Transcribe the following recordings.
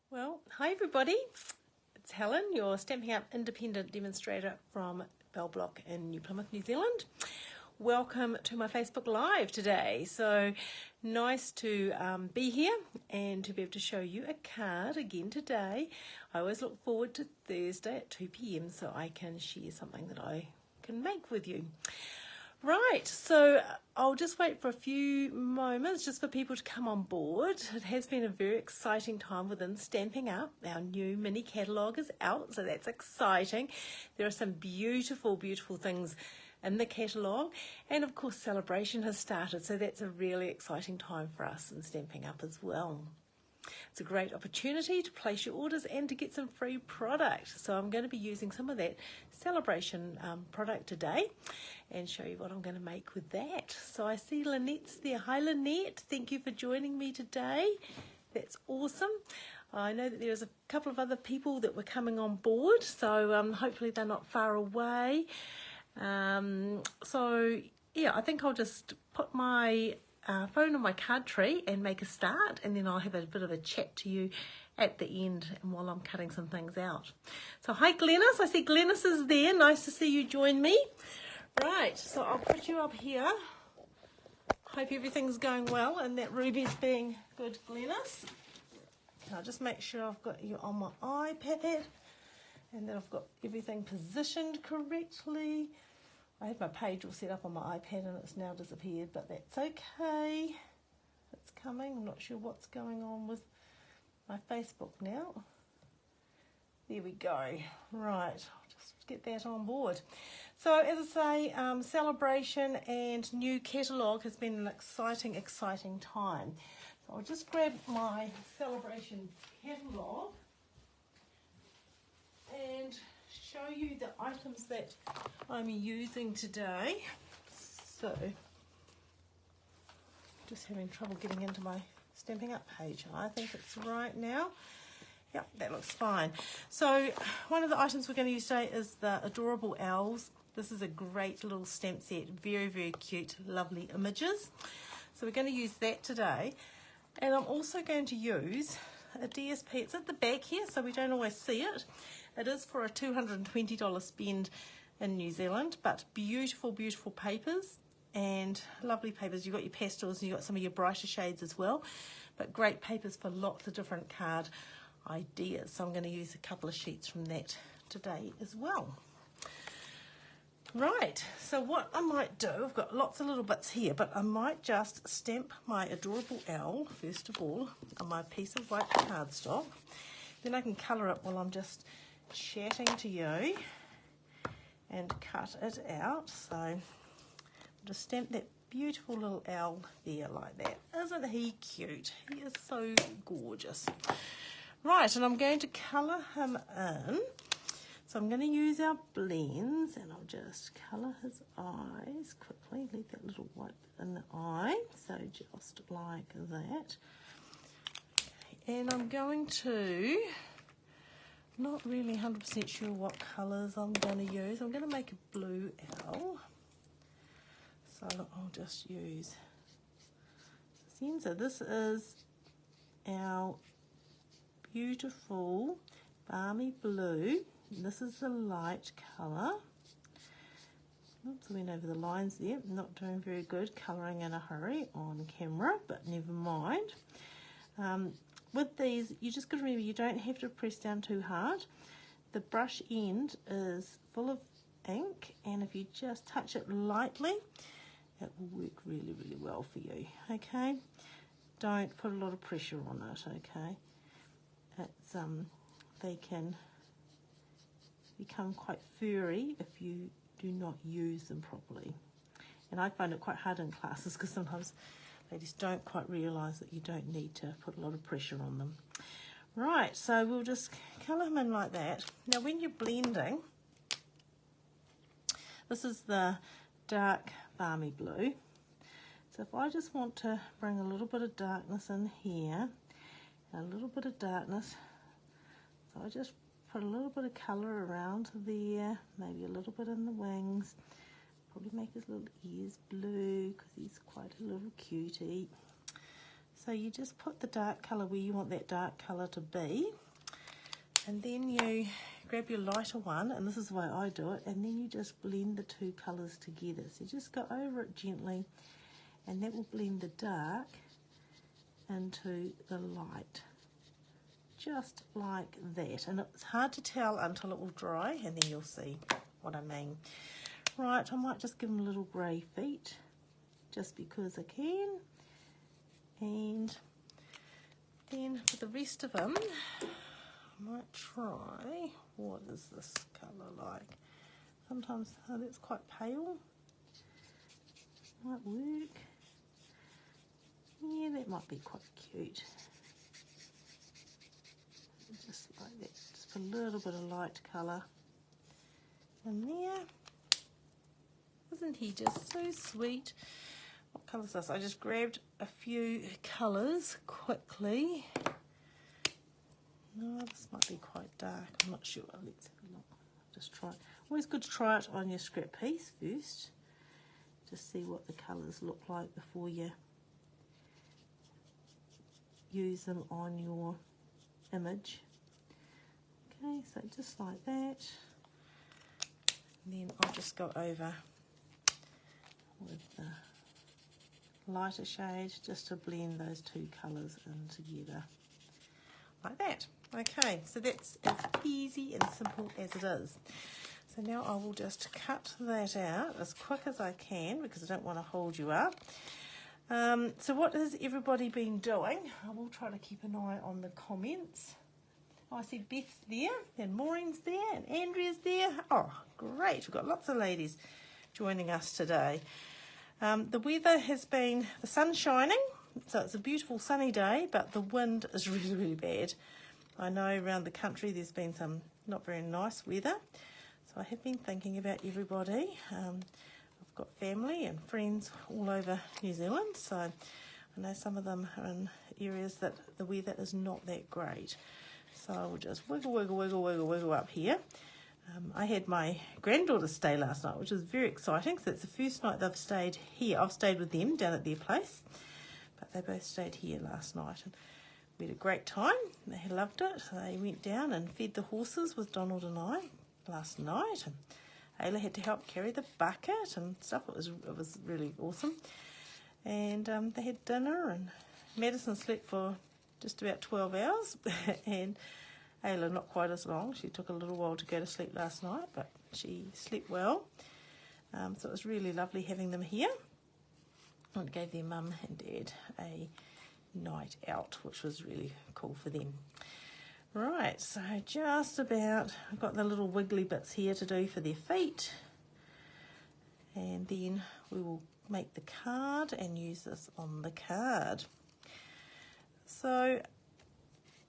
Well, hi everybody. It's Helen, your Stampin' Up independent demonstrator from Bell Block in New Plymouth, New Zealand. Welcome to my Facebook Live today. So nice to be here and to be able to show you a card again today. I always look forward to Thursday at 2 p.m. so I can share something that I can make with you. Right, so I'll just wait for a few moments just for people to come on board. It has been a very exciting time within Stampin' Up. Our new mini catalogue is out, so that's exciting. There are some beautiful, beautiful things in the catalogue, and of course Saleabration has started, so that's a really exciting time for us in Stampin' Up as well. It's a great opportunity to place your orders and to get some free product. So I'm going to be using some of that Saleabration product today and show you what I'm going to make with that. So I see Lynette's there. Hi Lynette, thank you for joining me today. That's awesome. I know that there's a couple of other people that were coming on board, so hopefully they're not far away. So yeah, I think I'll just put my phone on my card tree and make a start, and then I'll have a bit of a chat to you at the end and while I'm cutting some things out. So hi Glennis, I see Glennis is there. Nice to see you join me. Right, so I'll put you up here. Hope everything's going well and that Ruby's being good, Glennis. I'll just make sure I've got you on my iPad and that I've got everything positioned correctly. I had my page all set up on my iPad and it's now disappeared, but that's okay. It's coming. I'm not sure what's going on with my Facebook now. There we go. Right, I'll just get that on board. So as I say, Saleabration and new catalogue has been an exciting, exciting time. So I'll just grab my Saleabration catalogue and show you the items that I'm using today. So just having trouble getting into my Stampin' Up page. I think it's right now. Yep, that looks fine. So one of the items we're going to use today is the adorable owls. This is a great little stamp set, very, very cute, lovely images. So we're going to use that today. And I'm also going to use a DSP. It's at the back here, so we don't always see it. It is for a $220 spend in New Zealand, but beautiful, beautiful papers and lovely papers. You've got your pastels and you've got some of your brighter shades as well, but great papers for lots of different card ideas. So I'm going to use a couple of sheets from that today as well. Right, so what I might do, I've got lots of little bits here, but I might just stamp my adorable owl, first of all, on my piece of white cardstock. Then I can colour it while I'm just chatting to you and cut it out. So I'll just stamp that beautiful little owl there like that. Isn't he cute? He is so gorgeous. Right, and I'm going to colour him in. So I'm going to use our blends and I'll just colour his eyes quickly. Leave that little white in the eye. So just like that. And I'm going to, not really 100% sure what colours I'm going to use. I'm going to make a blue owl. So I'll just use Senza. This is our beautiful balmy blue. This is the light colour. Oops, I went over the lines there. Not doing very good colouring in a hurry on camera, but never mind. With these, you just got to remember you don't have to press down too hard. The brush end is full of ink, and if you just touch it lightly, it will work really, really well for you. Okay, don't put a lot of pressure on it. Okay, it's they can become quite furry if you do not use them properly. And I find it quite hard in classes because sometimes ladies don't quite realise that you don't need to put a lot of pressure on them. Right, so we'll just colour them in like that. Now when you're blending, this is the dark balmy blue. So if I just want to bring a little bit of darkness in here, a little bit of darkness, so I just put a little bit of colour around there, maybe a little bit in the wings, probably make his little ears blue because he's quite a little cutie. So you just put the dark colour where you want that dark colour to be, and then you grab your lighter one, and this is the way I do it, and then you just blend the two colours together. So you just go over it gently, and that will blend the dark into the light, just like that. And it's hard to tell until it will dry, and then you'll see what I mean. Right, I might just give them little grey feet, just because I can. And then for the rest of them, I might try, what is this colour like? Sometimes, oh, that's quite pale. Might work. Yeah, that might be quite cute. Just like that, just a little bit of light colour in there. Isn't he just so sweet? What colour is this? I just grabbed a few colours quickly. No, this might be quite dark. I'm not sure. Let's have a look. Just try it. Always good to try it on your scrap piece first. Just see what the colours look like before you use them on your image. Okay, so just like that. And then I'll just go over with the lighter shade just to blend those two colours in together. Like that. Okay, so that's as easy and simple as it is. So now I will just cut that out as quick as I can because I don't want to hold you up. So what has everybody been doing? I will try to keep an eye on the comments. Oh, I see Beth's there, and Maureen's there, and Andrea's there. Oh, great. We've got lots of ladies joining us today. The weather has been, the sun's shining, so it's a beautiful sunny day, but the wind is really, really bad. I know around the country there's been some not very nice weather, so I have been thinking about everybody. I've got family and friends all over New Zealand, so I know some of them are in areas that the weather is not that great. So I will just wiggle, wiggle, wiggle, wiggle, wiggle up here. I had my granddaughter stay last night, which was very exciting. So it's the first night they've stayed here. I've stayed with them down at their place, but they both stayed here last night. And we had a great time. They loved it. They went down and fed the horses with Donald and I last night. And Ayla had to help carry the bucket and stuff. It was really awesome. And they had dinner, and Madison slept for just about 12 hours. And Ayla not quite as long. She took a little while to go to sleep last night, but she slept well. So it was really lovely having them here. And gave their mum and dad a night out, which was really cool for them. Right, so just about, I've got the little wiggly bits here to do for their feet. And then we will make the card and use this on the card. So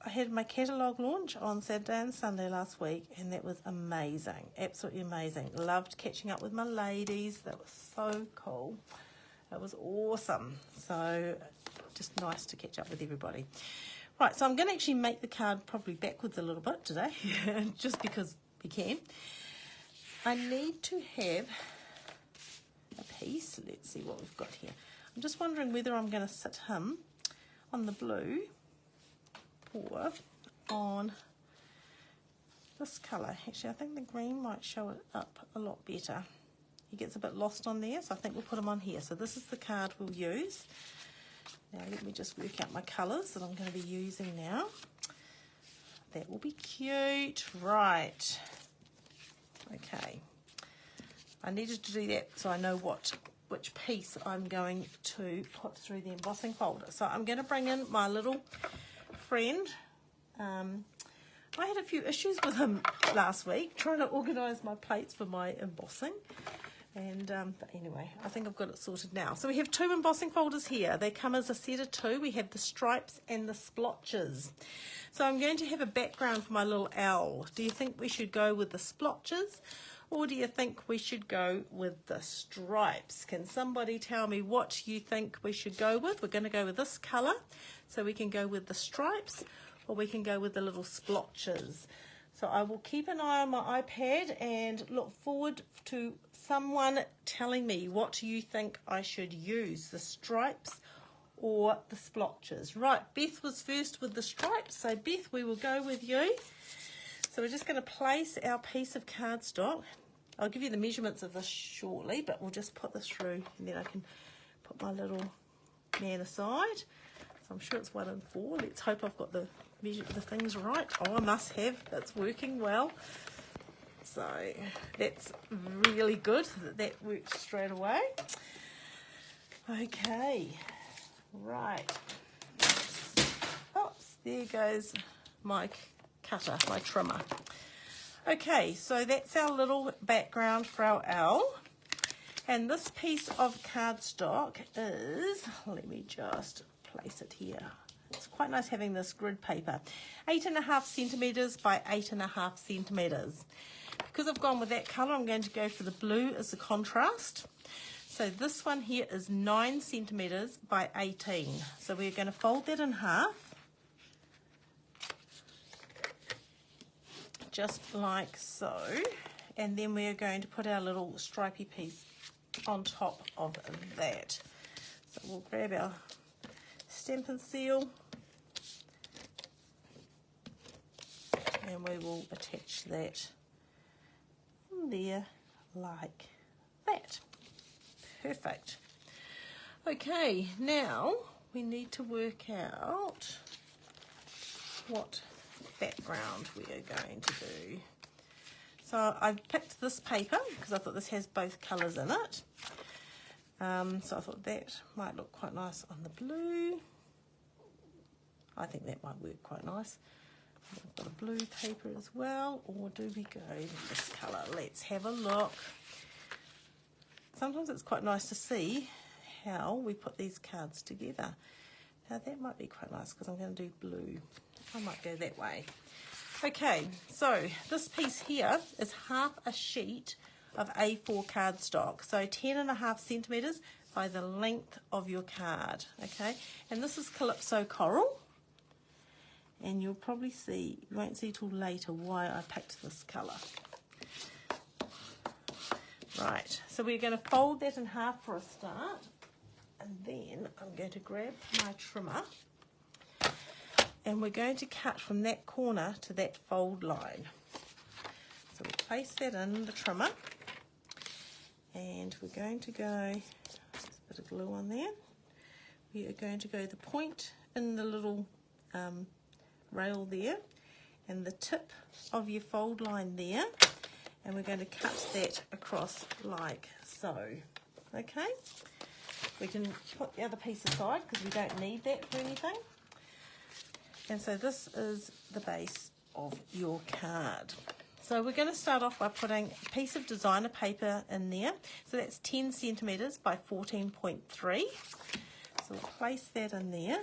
I had my catalogue launch on Saturday and Sunday last week, and that was amazing, absolutely amazing. Loved catching up with my ladies. That was so cool. It was awesome. So just nice to catch up with everybody. Right, so I'm going to actually make the card probably backwards a little bit today, just because we can. I need to have a piece. Let's see what we've got here. I'm just wondering whether I'm going to sit him on the blue or on this colour. Actually, I think the green might show it up a lot better. He gets a bit lost on there, so I think we'll put him on here. So this is the card we'll use. Now let me just work out my colours that I'm going to be using now. That will be cute. Right. Okay. I needed to do that so I know which piece I'm going to put through the embossing folder. So I'm going to bring in my little friend. I had a few issues with him last week trying to organise my plates for my embossing. But anyway, I think I've got it sorted now. So we have two embossing folders here. They come as a set of two. We have the stripes and the splotches. So I'm going to have a background for my little owl. Do you think we should go with the splotches, or do you think we should go with the stripes? Can somebody tell me what you think we should go with? We're going to go with this colour, so we can go with the stripes, or we can go with the little splotches. So I will keep an eye on my iPad and look forward to someone telling me what you think I should use, the stripes or the splotches. Right, Beth was first with the stripes, so Beth, we will go with you. So we're just going to place our piece of cardstock. I'll give you the measurements of this shortly, but we'll just put this through and then I can put my little man aside. So I'm sure it's 1 and 4. Let's hope I've got the things right. Oh, I must have. That's working well. So that's really good that works straight away. Okay, right. Oops, there goes my cutter, my trimmer. Okay, so that's our little background for our owl. And this piece of cardstock is, let me just place it here. It's quite nice having this grid paper. 8.5 centimetres by 8.5 centimetres. Because I've gone with that colour, I'm going to go for the blue as the contrast. So this one here is 9 centimetres by 18. So we're going to fold that in half. Just like so. And then we're going to put our little stripy piece on top of that. So we'll grab our Stampin' seal. And we will attach that there like that. Perfect. Okay, now we need to work out what background we are going to do. So I picked this paper because I thought this has both colours in it. So I thought that might look quite nice on the blue. I think that might work quite nice. I've got a blue paper as well, or do we go with this colour? Let's have a look. Sometimes it's quite nice to see how we put these cards together. Now that might be quite nice because I'm going to do blue. I might go that way. Okay, so this piece here is half a sheet of A4 cardstock. So 10.5 centimetres by the length of your card. Okay, and this is Calypso Coral. And you'll probably see, you won't see till later why I picked this colour. Right, so we're going to fold that in half for a start. And then I'm going to grab my trimmer. And we're going to cut from that corner to that fold line. So we'll place that in the trimmer. And we're going to go, there's a bit of glue on there. We are going to go the point in the little rail there and the tip of your fold line there, and we're going to cut that across like so. Okay, we can put the other piece aside because we don't need that for anything. And so this is the base of your card. So we're going to start off by putting a piece of designer paper in there. So that's 10 centimetres by 14.3. So we'll place that in there.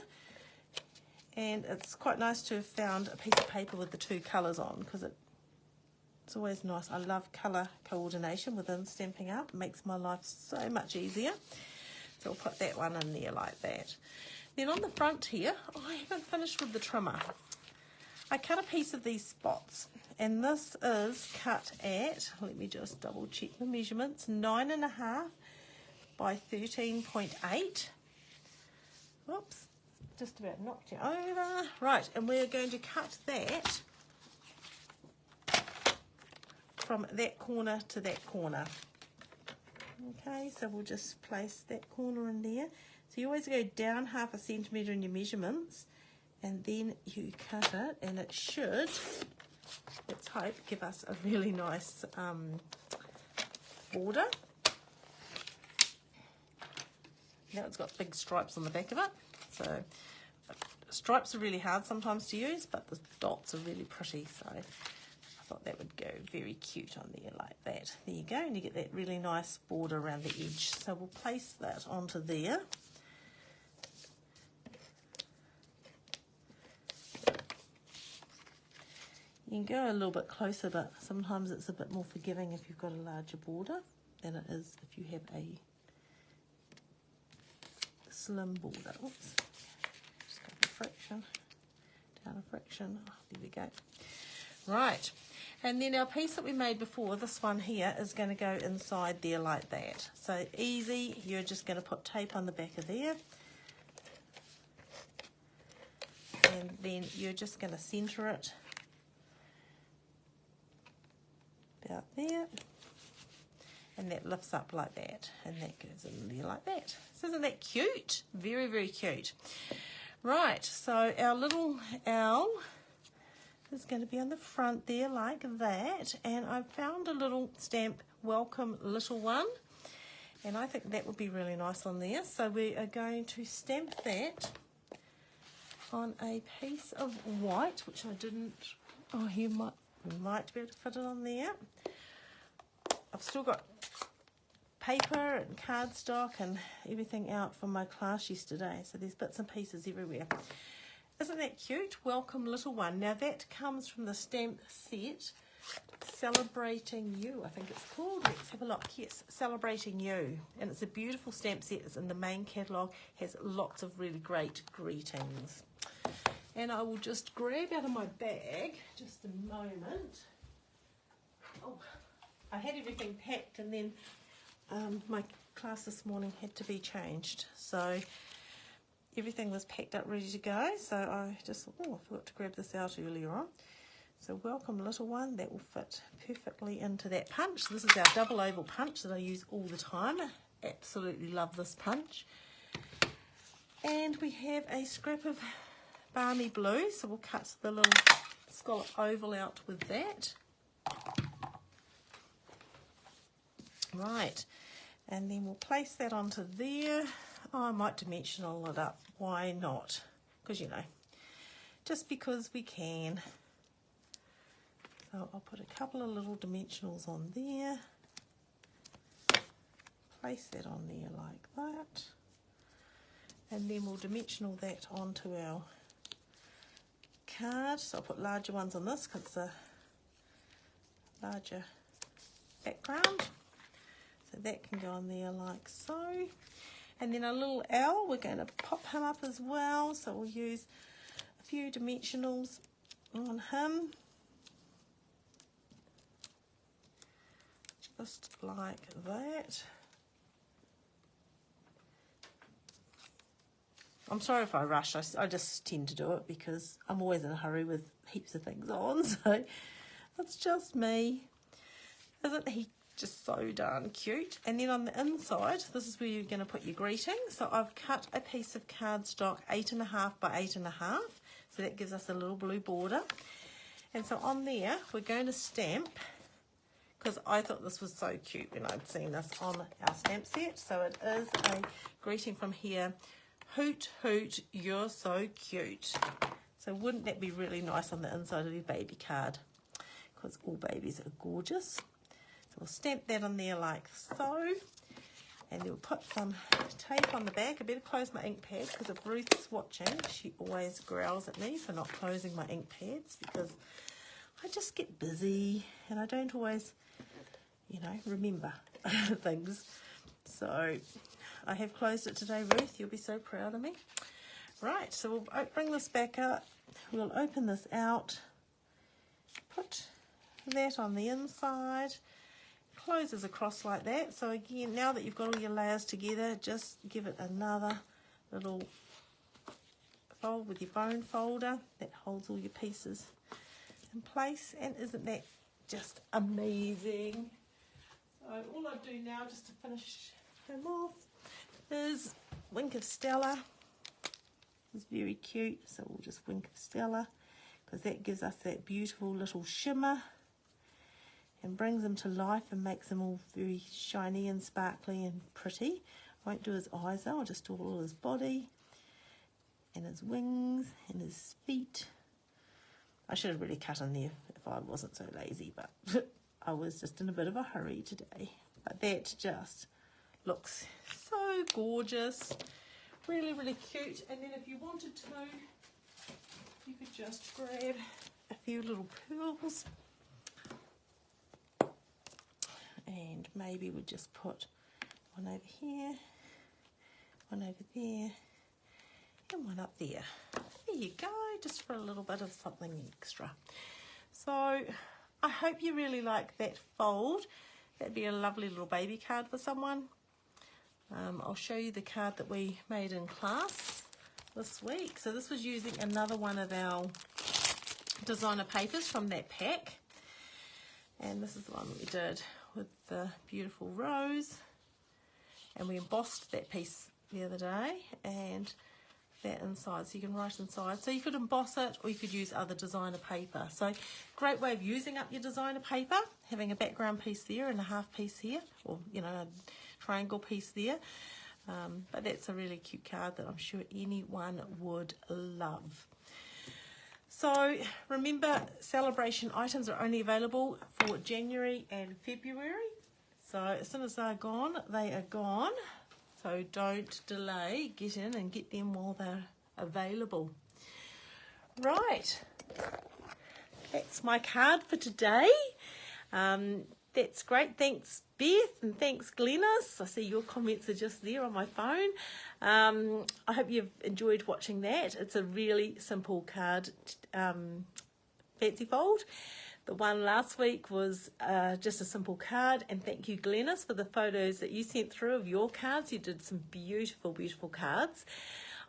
And it's quite nice to have found a piece of paper with the two colours on because it's always nice. I love colour coordination within Stampin' Up. It makes my life so much easier. So we'll put that one in there like that. Then on the front here, I haven't finished with the trimmer. I cut a piece of these spots, and this is cut at, let me just double check the measurements, 9.5 by 13.8. Whoops. Just about knocked you over. Right, and we're going to cut that from that corner to that corner. Okay, so we'll just place that corner in there. So you always go down 0.5 centimetre in your measurements, and then you cut it, and it should, let's hope, give us a really nice border. Now it's got big stripes on the back of it. So stripes are really hard sometimes to use, but the dots are really pretty. So I thought that would go very cute on there like that. There you go, and you get that really nice border around the edge. So we'll place that onto there. You can go a little bit closer, but sometimes it's a bit more forgiving if you've got a larger border than it is if you have a slim border. Oops. Just go a fraction, down a fraction. Oh, there we go. Right, and then our piece that we made before, this one here, is going to go inside there like that. So easy, you're just going to put tape on the back of there, and then you're just going to centre it about there, and that lifts up like that, and that goes in there like that. So isn't that cute? Very, very cute. Right, so our little owl is going to be on the front there like that, and I found a little stamp, welcome little one, and I think that would be really nice on there. So we are going to stamp that on a piece of white, which I didn't, oh, you might be able to fit it on there. I've still got paper and cardstock and everything out from my class yesterday, so there's bits and pieces everywhere. Isn't that cute? Welcome little one. Now that comes from the stamp set Celebrating You, I think it's called. Let's have a look. Yes, Celebrating You, and it's a beautiful stamp set. It's in the main catalogue, has lots of really great greetings. And I will just grab out of my bag just a moment. Oh, I had everything packed, and then my class this morning had to be changed, so everything was packed up ready to go. So I just, I forgot to grab this out earlier on. So welcome little one, that will fit perfectly into that punch. This is our double oval punch that I use all the time. Absolutely love this punch. And we have a scrap of balmy blue, so we'll cut the little scallop oval out with that. Right, and then we'll place that onto there. Oh, I might dimensional it up. Why not? Because, you know, just because we can. So I'll put a couple of little dimensionals on there. Place that on there like that. And then we'll dimensional that onto our card. So I'll put larger ones on this because it's a larger background. So that can go on there like so. And then a little owl, we're going to pop him up as well. So we'll use a few dimensionals on him. Just like that. I'm sorry if I rush. I just tend to do it because I'm always in a hurry with heaps of things on. So that's just me. Isn't he just so darn cute? And then on the inside, this is where you're going to put your greeting. So I've cut a piece of cardstock 8.5 by 8.5. So that gives us a little blue border. And so on there, we're going to stamp, because I thought this was so cute when I'd seen this on our stamp set. So it is a greeting from here. Hoot, hoot, you're so cute. So wouldn't that be really nice on the inside of your baby card? Because all babies are gorgeous. So we'll stamp that on there like so. And then we'll put some tape on the back. I better close my ink pad, because if Ruth is watching, she always growls at me for not closing my ink pads, because I just get busy and I don't always, you know, remember things. So I have closed it today, Ruth. You'll be so proud of me. Right, so we'll bring this back up. We'll open this out. Put that on the inside. Closes across like that. So again, now that you've got all your layers together, just give it another little fold with your bone folder. That holds all your pieces in place. And isn't that just amazing? So all I do now, just to finish him off, is Wink of Stella. It's very cute, so we'll just Wink of Stella, because that gives us that beautiful little shimmer and brings them to life and makes them all very shiny and sparkly and pretty. I won't do his eyes though, I'll just do all his body and his wings and his feet. I should have really cut in there if I wasn't so lazy, but I was just in a bit of a hurry today. But that just looks so gorgeous. Really, really cute. And then if you wanted to, you could just grab a few little pearls. And maybe we'll just put one over here, one over there, and one up there. There you go, just for a little bit of something extra. So I hope you really like that fold. That'd be a lovely little baby card for someone. I'll show you the card that we made in class this week. So this was using another one of our designer papers from that pack. And this is the one that we did with the beautiful rose. And we embossed that piece the other day, and that inside, so you can write inside. So you could emboss it, or you could use other designer paper. So great way of using up your designer paper, having a background piece there and a half piece here, or you know, a triangle piece there. But that's a really cute card that I'm sure anyone would love. So remember, Saleabration items are only available for January and February. So as soon as they're gone, they are gone. So don't delay, get in and get them while they're available. Right, that's my card for today. That's great. Thanks, Beth, and thanks, Glennis. I see your comments are just there on my phone. I hope you've enjoyed watching that. It's a really simple card fancy fold. The one last week was just a simple card, and thank you, Glennis, for the photos that you sent through of your cards. You did some beautiful, beautiful cards.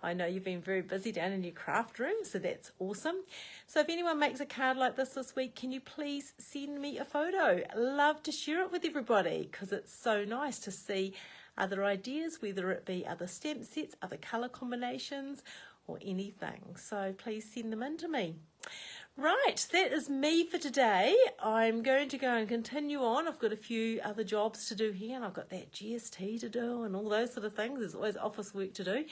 I know you've been very busy down in your craft room, so that's awesome. So if anyone makes a card like this week, can you please send me a photo? I love to share it with everybody because it's so nice to see other ideas, whether it be other stamp sets, other colour combinations, or anything. So please send them in to me. Right, that is me for today. I'm going to go and continue on. I've got a few other jobs to do here, and I've got that GST to do and all those sort of things. There's always office work to do.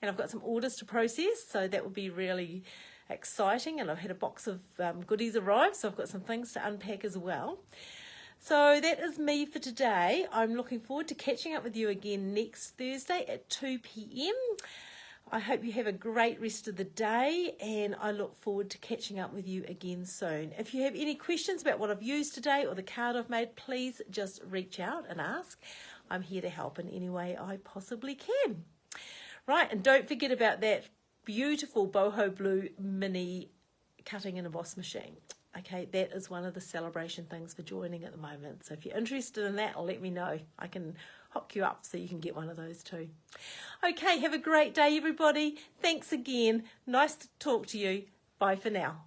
And I've got some orders to process, so that will be really exciting. And I've had a box of goodies arrive, so I've got some things to unpack as well. So that is me for today. I'm looking forward to catching up with you again next Thursday at 2 p.m. I hope you have a great rest of the day, and I look forward to catching up with you again soon. If you have any questions about what I've used today or the card I've made, please just reach out and ask. I'm here to help in any way I possibly can. Right, and don't forget about that beautiful boho blue mini cutting and emboss machine. Okay, that is one of the Saleabration things for joining at the moment. So if you're interested in that, let me know. I can hook you up so you can get one of those too. Okay, have a great day, everybody. Thanks again. Nice to talk to you. Bye for now.